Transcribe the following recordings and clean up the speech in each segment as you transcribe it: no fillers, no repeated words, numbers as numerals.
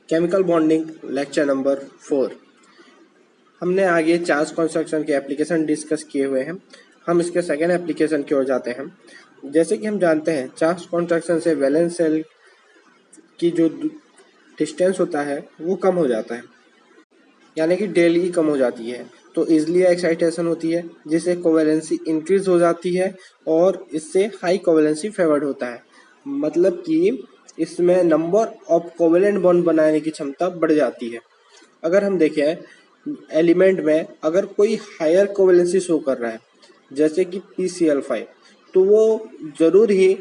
Chemical bonding lecture number 4। हमने आगे charge construction के एप्लीकेशन डिस्कस किए हुए हैं। हम इसके सेकेंड एप्लीकेशन की ओर जाते हैं। जैसे कि हम जानते हैं चार्ज कंस्ट्रक्शन से वैलेंस सेल की जो डिस्टेंस होता है वो कम हो जाता है, यानी कि डेली कम हो जाती है। तो इजली एक्साइटेशन होती है जिससे कोवेलेंसी इंक्रीज हो जाती है और इससे हाई कोवेलेंसी फेवर्ड होता है। मतलब कि इसमें नंबर ऑफ कोवेलेंट बॉन्ड बनाने की क्षमता बढ़ जाती है। अगर हम देखें एलिमेंट में अगर कोई हायर कोवेलेंसी शो कर रहा है जैसे कि PCl5, तो वो जरूर ही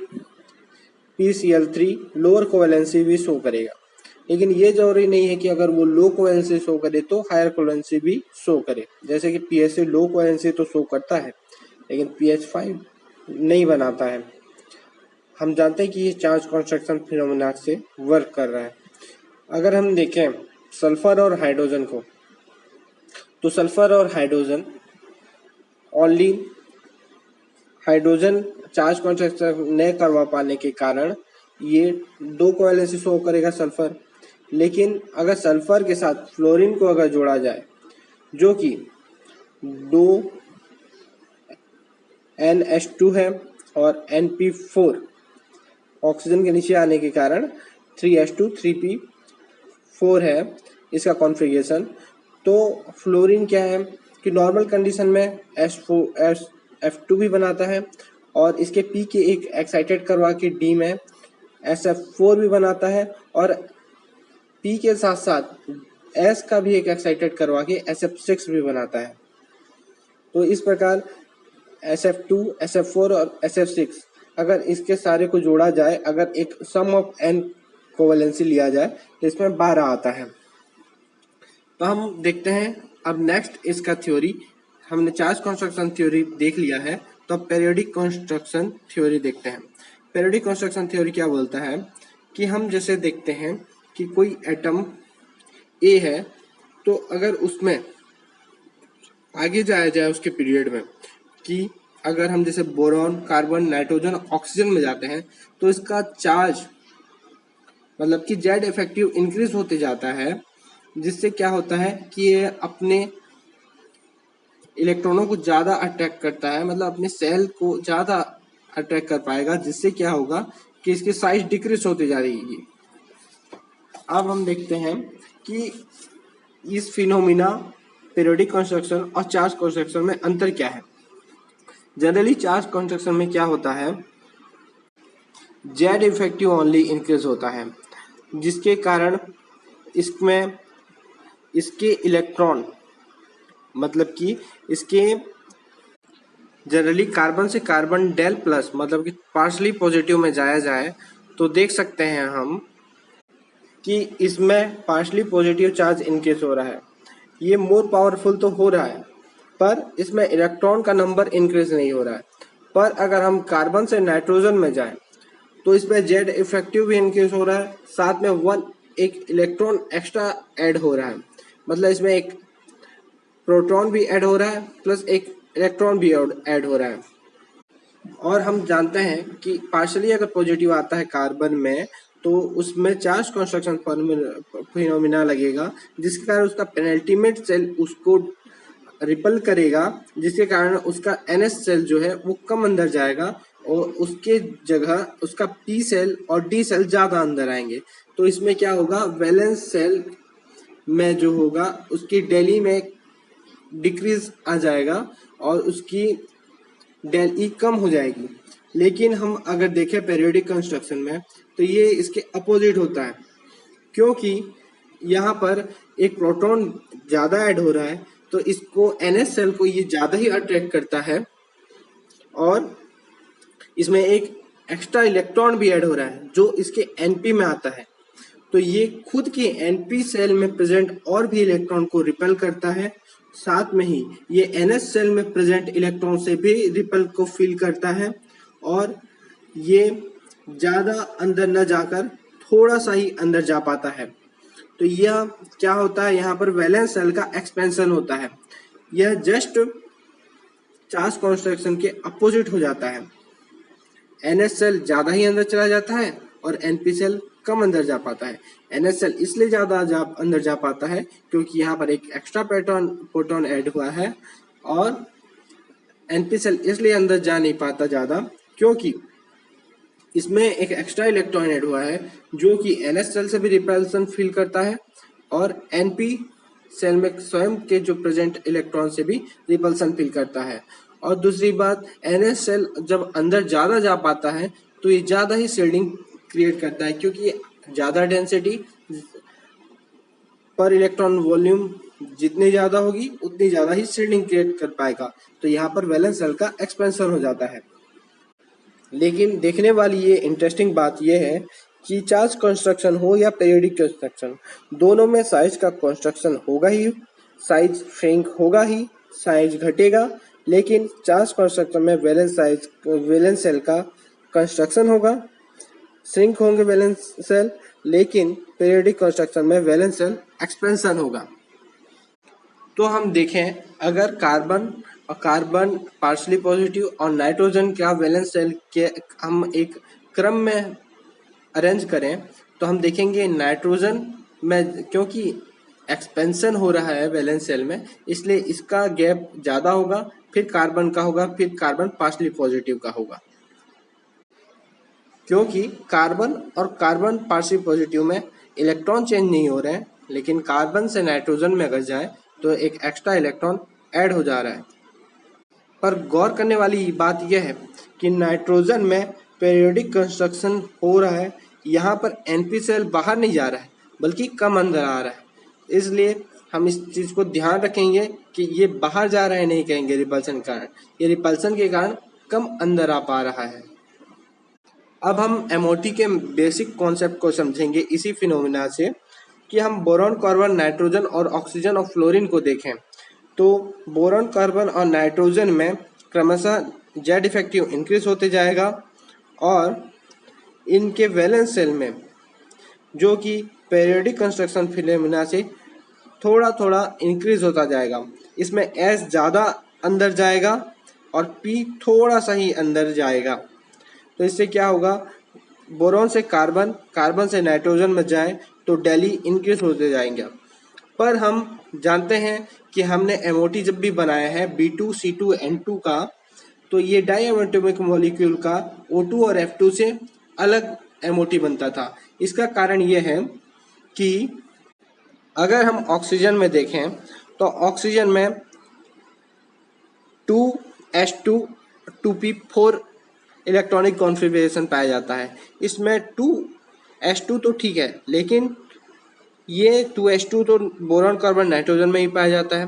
PCl3 लोअर कोवेलेंसी भी शो करेगा। लेकिन ये जरूरी नहीं है कि अगर वो लो कोवेलेंसी शो करे तो हायर कोवेलेंसी भी शो करे। जैसे कि PHC लो कोवेलेंसी तो शो करता है लेकिन PH5 नहीं बनाता है। हम जानते हैं कि ये चार्ज कंस्ट्रक्शन फिनोमेना से वर्क कर रहा है। अगर हम देखें सल्फर और हाइड्रोजन को, तो सल्फर और hydrogen only hydrogen charge construction नहीं करवा पाने के कारण ये दो कोवेलेंसी शो करेगा सल्फर। लेकिन अगर सल्फर के साथ फ्लोरीन को अगर जोड़ा जाए जो कि 2NH2 है और NP4 ऑक्सीजन के नीचे आने के कारण 3H2 3P4 है इसका कॉन्फ़िगरेशन। तो फ्लोरीन क्या है कि नॉर्मल कंडीशन में F2 भी बनाता है और इसके P के एक एक्साइटेड करवा के D में SF4 भी बनाता है और P के साथ साथ S का भी एक एक्साइटेड करवा के SF6 भी बनाता है। तो इस प्रकार SF2, SF4 और SF6 अगर इसके सारे को जोड़ा जाए, अगर एक सम ऑफ n कोवेलेंसी लिया जाए तो इसमें 12 आता है। तो हम देखते हैं अब नेक्स्ट इसका थ्योरी। हमने चार्ज कंस्ट्रक्शन थ्योरी देख लिया है, तो अब पीरियोडिक कंस्ट्रक्शन थ्योरी देखते हैं। पीरियोडिक कंस्ट्रक्शन थ्योरी क्या बोलता है कि हम जैसे देखते हैं कि कोई एटम A है, तो अगर उसमें आगे जाया जाए उसके पीरियड में कि अगर हम जैसे बोरॉन, कार्बन, नाइट्रोजन, ऑक्सीजन में जाते हैं तो इसका चार्ज मतलब कि जेड इफेक्टिव इंक्रीज होते जाता है, जिससे क्या होता है कि ये अपने इलेक्ट्रॉनों को ज़्यादा अट्रैक्ट करता है, मतलब अपने सेल को ज़्यादा अट्रैक्ट कर पाएगा, जिससे क्या होगा कि इसकी साइज डिक्रीज होती जा रही है। अब हम देखते हैं कि इस फिनोमिना पीरियोडिक कंस्ट्रक्शन और चार्ज कंस्ट्रक्शन में अंतर क्या है। जनरली चार्ज कंस्ट्रक्शन में क्या होता है, जेड इफेक्टिव ओनली इंक्रीज होता है, जिसके कारण इसमें इसके इलेक्ट्रॉन मतलब कि इसके जनरली कार्बन से कार्बन डेल प्लस मतलब कि पार्शली पॉजिटिव में जाया जाए तो देख सकते हैं हम कि इसमें पार्शली पॉजिटिव चार्ज इंक्रीज हो रहा है। ये मोर पावरफुल तो हो रहा है पर इसमें इलेक्ट्रॉन का नंबर इंक्रीज नहीं हो रहा है। पर अगर हम कार्बन से नाइट्रोजन में जाएं तो इसमें जेड इफेक्टिव भी इंक्रीज हो रहा है, साथ में एक इलेक्ट्रॉन एक्स्ट्रा ऐड हो रहा है, मतलब इसमें एक प्रोटॉन भी ऐड हो रहा है प्लस एक इलेक्ट्रॉन भी ऐड हो रहा है। और हम जानते हैं कि पार्शली अगर पॉजिटिव आता है कार्बन में तो उसमें चार्ज कंस्ट्रक्शन फिनोमिना लगेगा, जिसके कारण उसका पेनल्टीमेट सेल उसको रिपल करेगा, जिसके कारण उसका NS सेल जो है वो कम अंदर जाएगा और उसके जगह उसका P सेल और D सेल ज़्यादा अंदर आएंगे। तो इसमें क्या होगा, वैलेंस सेल में जो होगा उसकी डेली में डिक्रीज आ जाएगा और उसकी डेल ई कम हो जाएगी। लेकिन हम अगर देखें पीरियोडिक कंस्ट्रक्शन में तो ये इसके अपोजिट होता है, क्योंकि यहाँ पर एक प्रोटॉन ज़्यादा ऐड हो रहा है तो इसको NS सेल को ये ज़्यादा ही अट्रैक्ट करता है और इसमें एक एक्स्ट्रा इलेक्ट्रॉन भी ऐड हो रहा है जो इसके NP में आता है। तो ये खुद के NP सेल में प्रेजेंट और भी इलेक्ट्रॉन को रिपेल करता है, साथ में ही ये NS सेल में प्रेजेंट इलेक्ट्रॉन से भी रिपेल को फील करता है और ये ज़्यादा अंदर न जाकर थोड़ा सा ही अंदर जा पाता है। तो यह क्या होता है, यहाँ पर वैलेंस सेल का एक्सपेंशन होता है। यह जस्ट चार्ज कंस्ट्रक्शन के अपोजिट हो जाता है। NS सेल ज़्यादा ही अंदर चला जाता है और एनपी सेल कम अंदर जा पाता है। एनएस सेल इसलिए ज़्यादा अंदर जा पाता है क्योंकि यहाँ पर एक एक्स्ट्रा प्रोटॉन ऐड हुआ है, और एनपी सेल इसलिए अंदर जा नहीं पाता ज़्यादा क्योंकि इसमें एक एक्स्ट्रा इलेक्ट्रॉन ऐड हुआ है जो कि एनएस सेल से भी रिपल्सन फील करता है और एनपी सेल में स्वयं के जो प्रेजेंट इलेक्ट्रॉन से भी रिपल्सन फील करता है। और दूसरी बात, एनएस सेल जब अंदर ज़्यादा जा पाता है तो ये ज़्यादा ही शील्डिंग क्रिएट करता है क्योंकि ज़्यादा डेंसिटी पर इलेक्ट्रॉन वॉल्यूम जितनी ज़्यादा होगी उतनी ज़्यादा ही शील्डिंग क्रिएट कर पाएगा। तो यहाँ पर वैलेंस सेल का एक्सपेंशन हो जाता है। लेकिन देखने वाली ये इंटरेस्टिंग बात यह है कि चार्ज कंस्ट्रक्शन हो या पीरियोडिक कंस्ट्रक्शन, दोनों में साइज का कंस्ट्रक्शन होगा ही, साइज श्रिंक होगा ही, साइज घटेगा, लेकिन चार्ज कंस्ट्रक्शन में वैलेंस सेल का कंस्ट्रक्शन होगा, श्रिंक होंगे वैलेंस सेल, लेकिन पीरियोडिक कंस्ट्रक्शन में वैलेंस सेल एक्सपेंशन होगा। तो हम देखें, अगर कार्बन पार्शली पॉजिटिव और नाइट्रोजन का वैलेंस सेल के हम एक क्रम में अरेंज करें तो हम देखेंगे नाइट्रोजन में क्योंकि एक्सपेंशन हो रहा है वैलेंस सेल में, इसलिए इसका गैप ज़्यादा होगा, फिर कार्बन का होगा, फिर कार्बन पार्शली पॉजिटिव का होगा। क्योंकि कार्बन और कार्बन पार्शली पॉजिटिव में इलेक्ट्रॉन चेंज नहीं हो रहे हैं, लेकिन कार्बन से नाइट्रोजन में अगर जाए तो एक एक्स्ट्रा इलेक्ट्रॉन ऐड हो जा रहा है। पर गौर करने वाली बात यह है कि नाइट्रोजन में पीरियोडिक कंस्ट्रक्शन हो रहा है, यहाँ पर एनपी सेल बाहर नहीं जा रहा है बल्कि कम अंदर आ रहा है, इसलिए हम इस चीज़ को ध्यान रखेंगे कि ये बाहर जा रहा है नहीं कहेंगे रिपल्सन के कारण, ये रिपल्सन के कारण कम अंदर आ पा रहा है। अब हम एमओटी के बेसिक कॉन्सेप्ट को समझेंगे इसी फिनोमिना से कि हम बोरॉन, कार्बन, नाइट्रोजन और ऑक्सीजन और फ्लोरीन को देखें तो बोरॉन, कार्बन और नाइट्रोजन में क्रमशः जेड इफेक्टिव इंक्रीज होते जाएगा और इनके वैलेंस सेल में जो कि पीरियोडिक कंस्ट्रक्शन फिनोमिना से थोड़ा थोड़ा इंक्रीज होता जाएगा, इसमें एस ज़्यादा अंदर जाएगा और पी थोड़ा सा ही अंदर जाएगा। तो इससे क्या होगा, बोरॉन से कार्बन, कार्बन से नाइट्रोजन में जाए तो डेली इंक्रीज होते जाएंगे। पर हम जानते हैं कि हमने एमओटी जब भी बनाया है B2C2N2 का, तो ये डाईएटॉमिक मॉलिक्यूल का O2 और F2 से अलग एमओटी बनता था। इसका कारण ये है कि अगर हम ऑक्सीजन में देखें तो ऑक्सीजन में 2s2 2p4 इलेक्ट्रॉनिक कॉन्फ़िगरेशन पाया जाता है। इसमें 2s2 तो ठीक है, लेकिन ये 2s2 तो बोरॉन, कार्बन, नाइट्रोजन में ही पाया जाता है,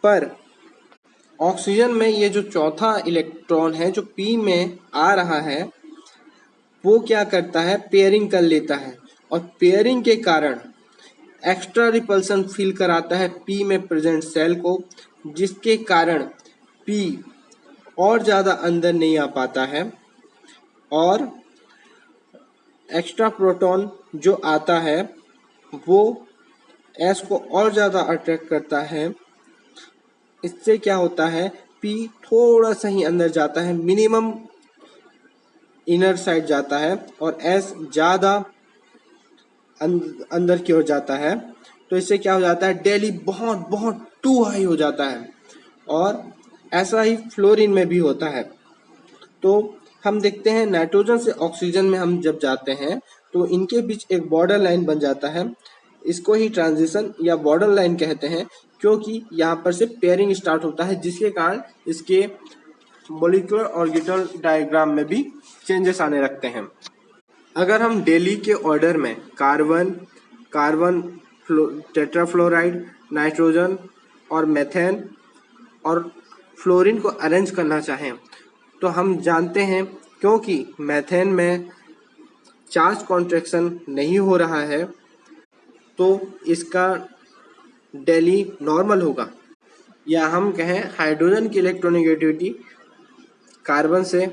पर ऑक्सीजन में ये जो चौथा इलेक्ट्रॉन है जो p में आ रहा है वो क्या करता है, पेयरिंग कर लेता है और पेयरिंग के कारण एक्स्ट्रा रिपल्सन फील कराता है p में प्रेजेंट सेल को, जिसके कारण p और ज़्यादा अंदर नहीं आ पाता है और एक्स्ट्रा प्रोटॉन जो आता है वो S को और ज़्यादा अट्रैक्ट करता है। इससे क्या होता है, P थोड़ा सा ही अंदर जाता है, मिनिमम इनर साइड जाता है और S ज़्यादा अंदर की ओर जाता है। तो इससे क्या हो जाता है, डेली बहुत बहुत टू हाई हो जाता है और ऐसा ही फ्लोरीन में भी होता है। तो हम देखते हैं नाइट्रोजन से ऑक्सीजन में हम जब जाते हैं तो इनके बीच एक बॉर्डर लाइन बन जाता है, इसको ही ट्रांजिशन या बॉर्डर लाइन कहते हैं, क्योंकि यहाँ पर से पेयरिंग स्टार्ट होता है जिसके कारण इसके मॉलिक्यूलर ऑर्बिटल डायग्राम में भी चेंजेस आने लगते हैं। अगर हम डेली के ऑर्डर में कार्बन टेट्राफ्लोराइड, नाइट्रोजन और मेथेन और फ्लोरीन को अरेंज करना चाहें तो हम जानते हैं क्योंकि मेथेन में चार्ज कॉन्ट्रैक्शन नहीं हो रहा है तो इसका डेली नॉर्मल होगा, या हम कहें हाइड्रोजन की इलेक्ट्रोनेगेटिविटी कार्बन से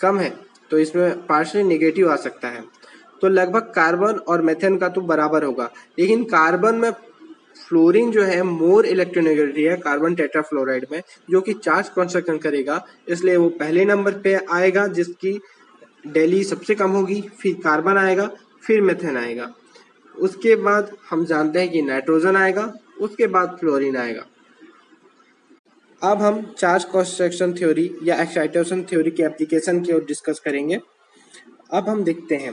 कम है तो इसमें पार्शियली नेगेटिव आ सकता है। तो लगभग कार्बन और मेथेन का तो बराबर होगा, लेकिन कार्बन में फ्लोरीन जो है मोर इलेक्ट्रोनेगेटिव है कार्बन टेट्राफ्लोराइड में, जो कि चार्ज कंस्ट्रक्शन करेगा, इसलिए वो पहले नंबर पे आएगा जिसकी डेली सबसे कम होगी, फिर कार्बन आएगा, फिर मेथेन आएगा, उसके बाद हम जानते हैं कि नाइट्रोजन आएगा, उसके बाद फ्लोरीन आएगा। अब हम चार्ज कंस्ट्रक्शन थ्योरी या एक्साइटेशन थ्योरी के एप्लीकेशन की ओर डिस्कस करेंगे। अब हम देखते हैं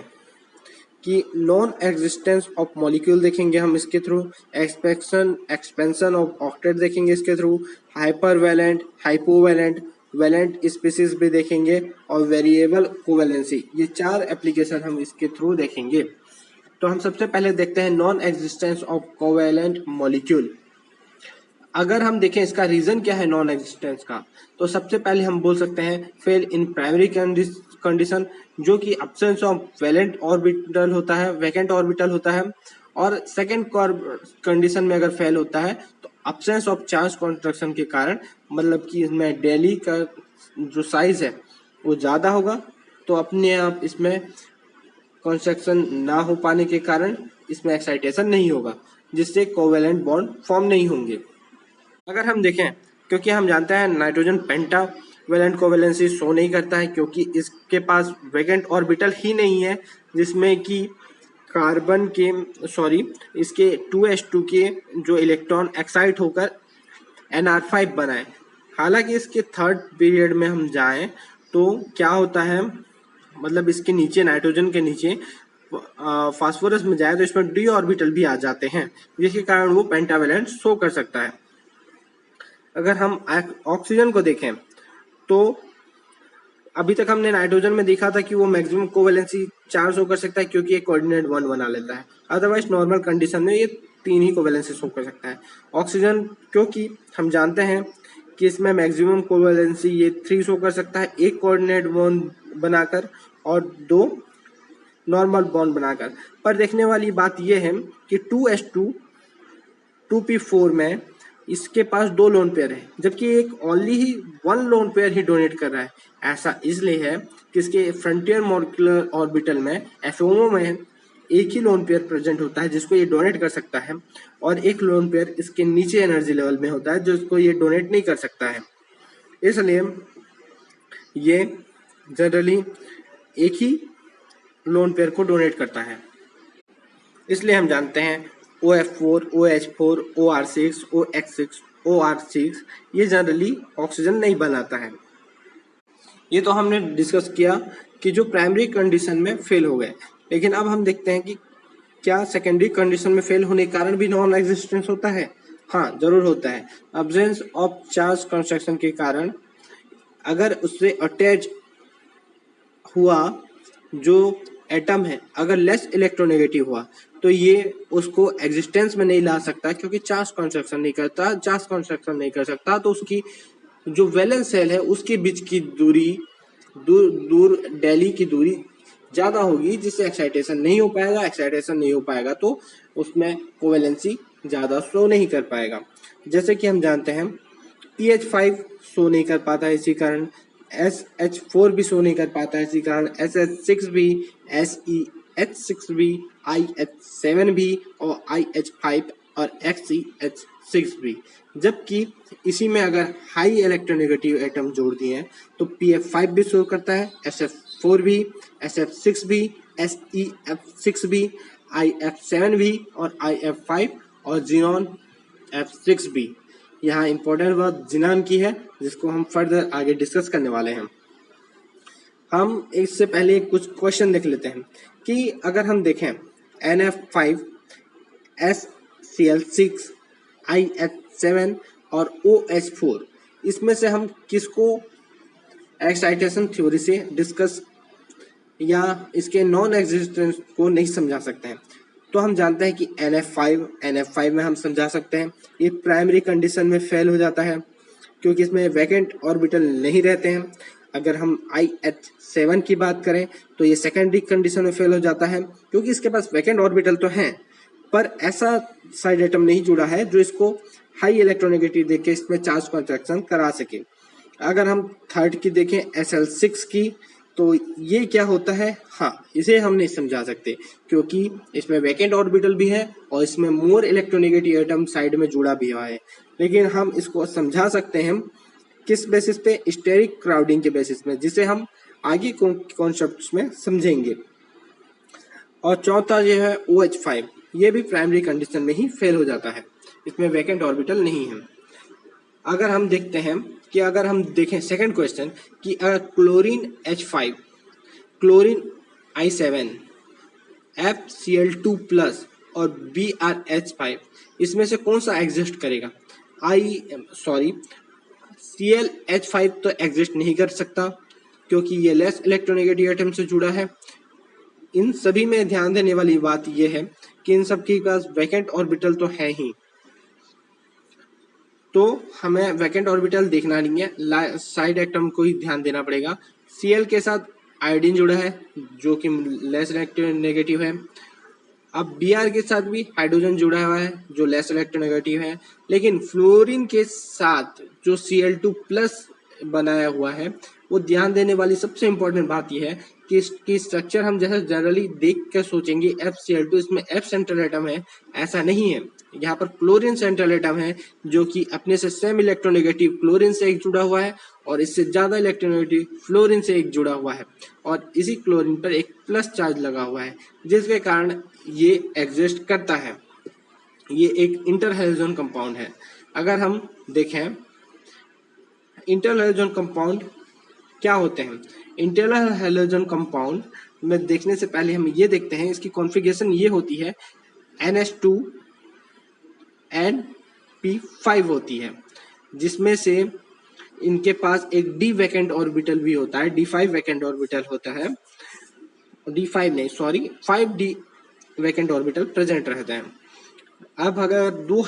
कि नॉन एग्जिस्टेंस ऑफ मॉलिक्यूल देखेंगे हम इसके थ्रू, एक्सपेंशन ऑफ ऑक्टेट देखेंगे इसके थ्रू, हाइपरवैलेंट, हाइपोवैलेंट, वैलेंट स्पीसीज भी देखेंगे, और वेरिएबल कोवैलेंसी। ये 4 एप्लीकेशन हम इसके थ्रू देखेंगे। तो हम सबसे पहले देखते हैं non existence of covalent molecule. अगर हम देखें इसका रीजन क्या है नॉन एग्जिस्टेंस का, तो सबसे पहले हम बोल सकते हैं फेल इन प्राइमरी कंडीशन, जो कि अब्सेंस ऑफ वैलेंट ऑर्बिटल होता है, वैकेंट ऑर्बिटल होता है। और सेकेंड कंडीशन में अगर फेल होता है तो अब्सेंस ऑफ चार्ज कंस्ट्रक्शन के कारण, मतलब कि इसमें डेली का जो साइज है वो ज़्यादा होगा, तो अपने आप इसमें कंस्ट्रक्शन ना हो पाने के कारण इसमें एक्साइटेशन नहीं होगा, जिससे कोवैलेंट बॉन्ड फॉर्म नहीं होंगे। अगर हम देखें, क्योंकि हम जानते हैं नाइट्रोजन पेंटावैलेंट कोवैलेंसी शो नहीं करता है, क्योंकि इसके पास वैकेंट ऑर्बिटल ही नहीं है जिसमें कि कार्बन के इसके 2s2 के जो इलेक्ट्रॉन एक्साइट होकर Nr5 बनाए। हालांकि इसके थर्ड पीरियड में हम जाएं तो क्या होता है, मतलब इसके नीचे नाइट्रोजन के नीचे फास्फोरस में जाए तो इसमें डी ऑर्बिटल भी आ जाते हैं, जिसके कारण वो पेंटावैलेंट शो कर सकता है। अगर हम ऑक्सीजन को देखें तो अभी तक हमने नाइट्रोजन में देखा था कि वो मैक्सिमम कोवैलेंसी 4 शो कर सकता है, क्योंकि ये कोऑर्डिनेट 1 बना लेता है। अदरवाइज नॉर्मल कंडीशन में ये 3 ही कोवैलेंसी शो कर सकता है। ऑक्सीजन, क्योंकि हम जानते हैं कि इसमें मैक्सिमम कोवैलेंसी ये 3 शो कर सकता है, एक कोऑर्डिनेट बॉन्ड बनाकर और 2 नॉर्मल बॉन्ड बनाकर। पर देखने वाली बात यह है कि 2s2 2p4 में इसके पास 2 लोन पेयर है, जबकि एक ओनली ही 1 लोन पेयर ही डोनेट कर रहा है। ऐसा इसलिए है कि इसके फ्रंटियर मॉलिक्यूलर ऑर्बिटल में FOMO में एक ही लोन पेयर प्रेजेंट होता है जिसको ये डोनेट कर सकता है, और एक लोन पेयर इसके नीचे एनर्जी लेवल में होता है जिसको ये डोनेट नहीं कर सकता है। इसलिए ये जनरली एक ही लोन पेयर को डोनेट करता है। इसलिए हम जानते हैं OF4, OH4, OR6, OX6, OR6 ये जनरली ऑक्सीजन नहीं बनाता है। ये तो हमने डिस्कस किया कि जो प्राइमरी कंडीशन में फेल हो गए, लेकिन अब हम देखते हैं कि क्या सेकेंडरी कंडीशन में फेल होने के कारण भी नॉन एग्जिस्टेंस होता है। हाँ, जरूर होता है। अब्सेंस ऑफ चार्ज कंस्ट्रक्शन के कारण अगर उससे अटैच हुआ जो एटम है, अगर लेस इलेक्ट्रोनेगेटिव हुआ तो ये उसको एग्जिस्टेंस में नहीं ला सकता, क्योंकि चार्ज कंस्ट्रक्शन नहीं कर सकता, तो उसकी जो वैलेंस सेल है उसके बीच की दूरी दूर डेली की दूरी ज़्यादा होगी, जिससे एक्साइटेशन नहीं हो पाएगा तो उसमें कोवैलेंसी ज़्यादा शो नहीं कर पाएगा। जैसे कि हम जानते हैं pH5 शो नहीं कर पाता है, इसी कारण SH4 भी शो नहीं कर पाता है, इसी कारण SH6 भी, SEH6 भी, IH7 भी, और IH5 और XEH6 भी। जबकि इसी में अगर हाई इलेक्ट्रोनेगेटिव एटम जोड़ दिए हैं तो PF5 भी शो करता है, SF4 भी, SF6 भी, SEF6 भी, IF7 भी, और IF5 और ज़ीनॉन F6 भी। यहाँ इंपॉर्टेंट बात ज़ीनॉन की है, जिसको हम फर्दर आगे डिस्कस करने वाले हैं। हम इससे पहले कुछ क्वेश्चन देख लेते हैं कि अगर हम देखें NF5, SCl6, IH7 और OH4, इसमें से हम किसको एक्साइटेशन थ्योरी से डिस्कस या इसके नॉन एग्जिस्टेंस को नहीं समझा सकते हैं। तो हम जानते हैं कि NF5 में हम समझा सकते हैं, ये प्राइमरी कंडीशन में फेल हो जाता है क्योंकि इसमें वैकेंट ऑर्बिटल नहीं रहते हैं। अगर हम IH7 की बात करें तो ये सेकेंडरी कंडीशन में फेल हो जाता है, क्योंकि इसके पास वैकेंट ऑर्बिटल तो हैं पर ऐसा साइड एटम नहीं जुड़ा है जो इसको हाई इलेक्ट्रोनेगेटिव देके इसमें चार्ज कंस्ट्रक्शन करा सके। अगर हम थर्ड की देखें SL6 की, तो ये क्या होता है, हाँ इसे हम नहीं समझा सकते क्योंकि इसमें वैकेंट ऑर्बिटल भी है और इसमें मोर इलेक्ट्रोनेगेटिव एटम साइड में जुड़ा भी हुआ है। लेकिन हम इसको समझा सकते हैं किस बेसिस पे, स्टेरिक क्राउडिंग के बेसिस में, जिसे हम आगे कॉन्सेप्ट्स में समझेंगे। और चौथा जो है OH5, ये भी प्राइमरी कंडीशन में ही फेल हो जाता है, इसमें वैकेंट ऑर्बिटल नहीं है। अगर हम देखते हैं कि अगर हम देखें सेकंड क्वेश्चन कि अगर chlorine H5, chlorine I7, FCl2+ और BrH5, इसमें से कौन सा एग्जिस्ट करेगा? ClH5 तो एग्जिस्ट नहीं कर सकता क्योंकि ये लेस इलेक्ट्रोनेगेटिव एटम से जुड़ा है। इन सभी में ध्यान देने वाली बात यह है कि इन सब के पास वैकेंट ऑर्बिटल तो है ही, तो हमें वैकेंट ऑर्बिटल देखना नहीं है, साइड एटम को ही ध्यान देना पड़ेगा। Cl के साथ आयोडीन जुड़ा है जो कि लेस इलेक्ट्रोनेगेटिव है। अब Br के साथ भी हाइड्रोजन जुड़ा हुआ है जो लेस इलेक्ट्रोनेगेटिव है, लेकिन फ्लोरीन के साथ जो Cl2+ बनाया हुआ है, वो ध्यान देने वाली सबसे इम्पोर्टेंट बात यह है कि इसकी स्ट्रक्चर हम जैसे जनरली देख कर सोचेंगे FCl2, इसमें F सेंट्रल एटम है, ऐसा नहीं है। यहाँ पर क्लोरीन सेंट्रल एटम है जो कि अपने से सेम इलेक्ट्रोनेगेटिव क्लोरीन से एक जुड़ा हुआ है और इससे ज्यादा इलेक्ट्रोनेगेटिव फ्लोरीन से एक जुड़ा हुआ है, और इसी क्लोरीन पर एक प्लस चार्ज लगा हुआ है जिसके कारण ये एग्जिस्ट करता है। ये एक इंटर हैलोजन कंपाउंड है। अगर हम देखें इंटर हैलोजन कंपाउंड क्या होते हैं, इंटर हैलोजन कंपाउंड में देखने से पहले हम ये देखते हैं इसकी कॉन्फ़िगरेशन ये होती है NH2NP5 होती है, जिसमें से इनके पास एक D वैकेंट ऑर्बिटल भी होता है, D5 वैकेंट ऑर्बिटल होता है, D5 नहीं sorry 5D vacant orbital present रहते हैं। अब अगर दो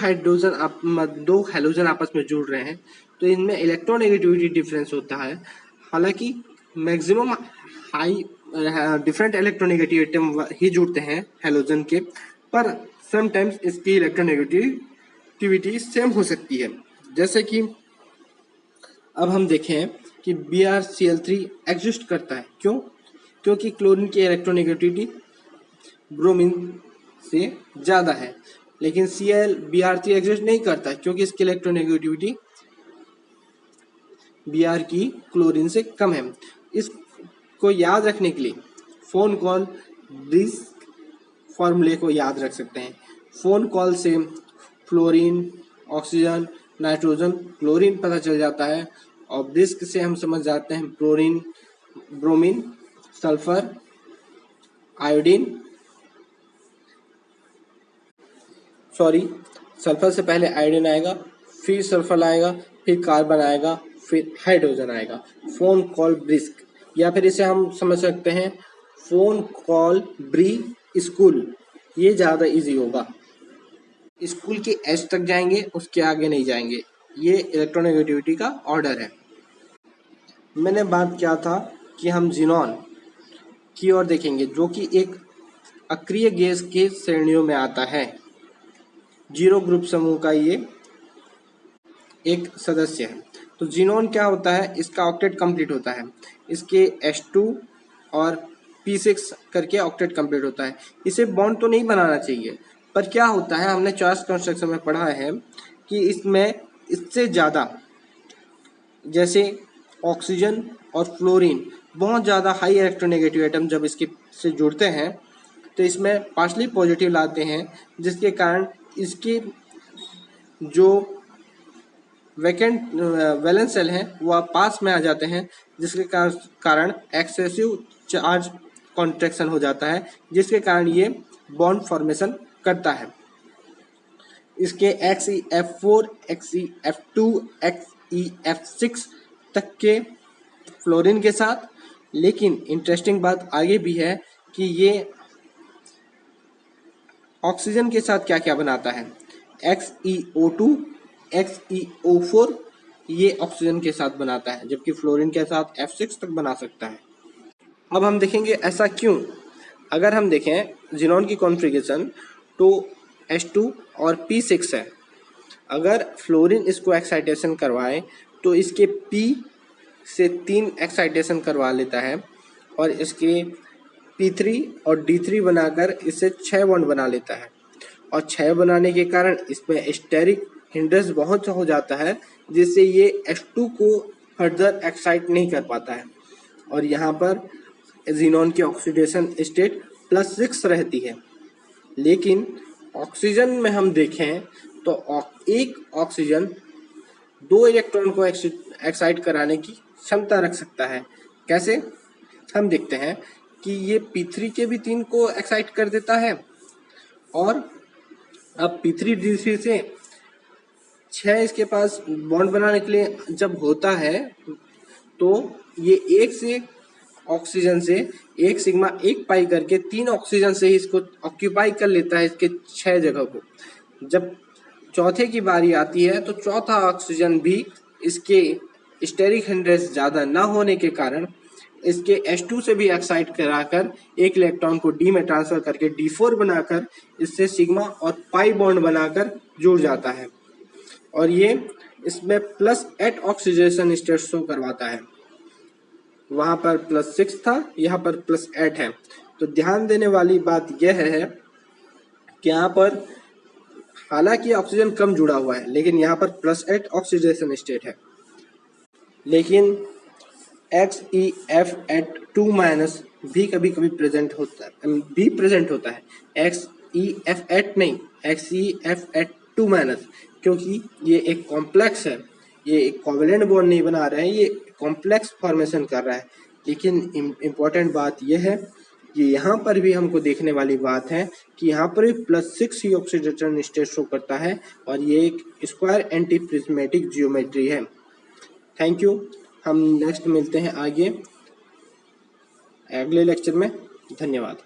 हैलोजन आपस में जुड़ रहे हैं तो इनमें इलेक्ट्रोनेगेटिविटी डिफरेंस होता है। हालांकि maximum high different electronegative atom ही जुड़ते हैं हैलोजन के, पर समटाइम्स इसकी इलेक्ट्रोनेगेटिविटी सेम हो सकती है। जैसे कि अब हम देखें कि BrCl3 एग्जिस्ट करता है, क्यों? क्योंकि क्लोरीन की इलेक्ट्रोनेगेटिविटी ब्रोमीन से ज़्यादा है, लेकिन Br3 एग्जिस्ट नहीं करता क्योंकि इसकी इलेक्ट्रोनेगेटिविटी Br की क्लोरीन से कम है। इसको याद रखने के लिए फोन कॉल ब्रिस्क फॉर्मूले को याद रख सकते हैं। फोन कॉल से फ्लोरीन, ऑक्सीजन, नाइट्रोजन, क्लोरीन पता चल जाता है, और ब्रिस्क से हम समझ जाते हैं ब्रोमीन, सल्फर, आयोडीन, सल्फर से पहले आयोडीन आएगा, फिर सल्फर आएगा, फिर कार्बन आएगा, फिर हाइड्रोजन आएगा। फोन कॉल ब्रिस्क, या फिर इसे हम समझ सकते हैं फोन कॉल ब्री स्कूल, ये ज़्यादा इजी होगा। स्कूल के एच तक जाएंगे, उसके आगे नहीं जाएंगे। ये इलेक्ट्रोनेगेटिविटी का ऑर्डर है। मैंने बात किया था कि हम ज़ीनॉन की ओर देखेंगे जो कि एक अक्रिय गैस के श्रेणियों में आता है। 0 ग्रुप समूह का ये एक सदस्य है। तो ज़ीनॉन क्या होता है, इसका ऑक्टेट कंप्लीट होता है, इसके H2 और P6 करके ऑक्टेट कंप्लीट होता है। इसे बॉन्ड तो नहीं बनाना चाहिए, पर क्या होता है, हमने चार्ज कंस्ट्रक्शन में पढ़ा है कि इसमें इससे ज़्यादा, जैसे ऑक्सीजन और फ्लोरीन, बहुत ज़्यादा हाई इलेक्ट्रोनेगेटिव एटम जब इसके से जुड़ते हैं तो इसमें पार्शली पॉजिटिव लाते हैं, जिसके कारण इसके जो वैकेंट वैलेंस सेल हैं वह पास में आ जाते हैं, जिसके कारण एक्सेसिव चार्ज कॉन्ट्रैक्शन हो जाता है, जिसके कारण ये बॉन्ड फॉर्मेशन करता है। इसके XeF4, XeF2, XeF6 तक के फ्लोरीन के साथ। लेकिन इंटरेस्टिंग बात आगे भी है कि ये ऑक्सीजन के साथ क्या क्या बनाता है। XeO2, XeO4 ये ऑक्सीजन के साथ बनाता है, जबकि फ्लोरीन के साथ F6 तक बना सकता है। अब हम देखेंगे ऐसा क्यों। अगर हम देखें ज़ीनॉन की कॉन्फ़िगरेशन तो H2 और P6 है। अगर फ्लोरीन इसको एक्साइटेशन करवाए तो इसके P से 3 एक्साइटेशन करवा लेता है और इसके P3 और D3 बनाकर इससे 6 बॉन्ड बना लेता है, और 6 बनाने के कारण इसमें स्टेरिक हिंड्रेंस बहुत हो जाता है, जिससे ये H2 को फर्दर एक्साइट नहीं कर पाता है। और यहाँ पर ज़ीनॉन की ऑक्सीडेशन स्टेट +6 रहती है। लेकिन ऑक्सीजन में हम देखें तो एक ऑक्सीजन 2 इलेक्ट्रॉन को एक्साइट कराने की क्षमता रख सकता है। कैसे? हम देखते हैं कि ये P3 के भी 3 को एक्साइट कर देता है और अब P3D3 से 6 इसके पास बॉन्ड बनाने के लिए जब होता है तो ये एक से ऑक्सीजन से एक सिग्मा एक पाई करके 3 ऑक्सीजन से ही इसको ऑक्यूपाई कर लेता है इसके 6 जगह को। जब चौथे की बारी आती है तो चौथा ऑक्सीजन भी इसके स्टेरिक हिंड्रेंस ज़्यादा ना होने के कारण इसके H2 से भी एक्साइट कराकर एक इलेक्ट्रॉन को डी में ट्रांसफर करके D4 बनाकर इससे सिग्मा और पाई बॉन्ड बनाकर जुड़ जाता है और ये इसमें +8 ऑक्सीडेशन स्टेट शो करवाता है। वहाँ पर +6 था, यहाँ पर +8 है। तो ध्यान देने वाली बात यह है कि यहाँ पर हालांकि ऑक्सीजन कम जुड़ा हुआ है लेकिन यहाँ पर +8 ऑक्सीडेशन स्टेट है। लेकिन XeF(2- भी कभी कभी प्रेजेंट होता है XeF(8) नहीं, XeF(2-), क्योंकि ये एक कॉम्प्लेक्स है, ये एक कोवेलेंट बॉन्ड नहीं बना रहे हैं, ये कॉम्प्लेक्स फॉर्मेशन कर रहा है। लेकिन इम्पोर्टेंट बात यह है कि यहाँ पर भी हमको देखने वाली बात है कि यहाँ पर भी +6 ही ऑक्सीडेशन स्टेट शो करता है और ये एक स्क्वायर एंटी प्रिज्मेटिक जियोमेट्री है। Thank you. हम नेक्स्ट मिलते हैं आगे अगले लेक्चर में। धन्यवाद।